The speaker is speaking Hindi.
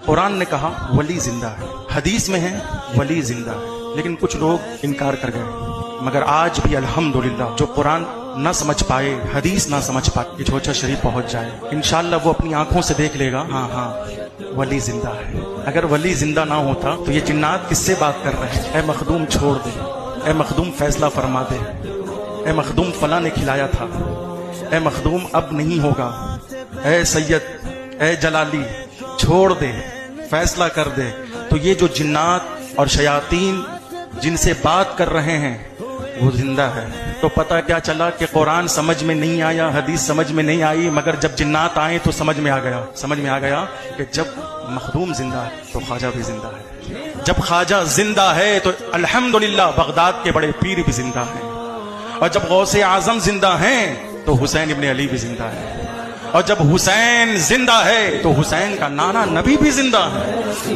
कुरान ने कहा वली जिंदा है, हदीस में है वली जिंदा है, लेकिन कुछ लोग इनकार कर गए। मगर आज भी अल्हम्दुलिल्लाह जो कुरान ना समझ पाए, हदीस ना समझ पाए, ये छोटा शरीफ पहुंच जाए, इंशाअल्लाह वो अपनी आंखों से देख लेगा, हाँ हाँ वली जिंदा है। अगर वली जिंदा ना होता तो ये जिन्नात किससे बात कर रहे हैं? ए मखदूम छोड़ दे, ए मखदूम फैसला फरमा दे, ए मखदूम फला ने खिलाया था, ए मखदूम अब नहीं होगा, ए सैयद, ए जलाली छोड़ दे, फैसला कर दे। तो ये जो जिन्नात और शयातीन जिनसे बात कर रहे हैं वो जिंदा है। तो पता क्या चला कि कुरान समझ में नहीं आया, हदीस समझ में नहीं आई, मगर जब जिन्नात आए तो समझ में आ गया कि जब मखदूम जिंदा है तो ख्वाजा भी जिंदा है, जब ख्वाजा जिंदा है तो अल्हम्दुलिल्लाह बगदाद के बड़े पीर भी जिंदा हैं, और जब गौसे आजम जिंदा हैं तो हुसैन इब्ने अली भी जिंदा है, और जब हुसैन जिंदा है तो हुसैन का नाना नबी भी जिंदा है।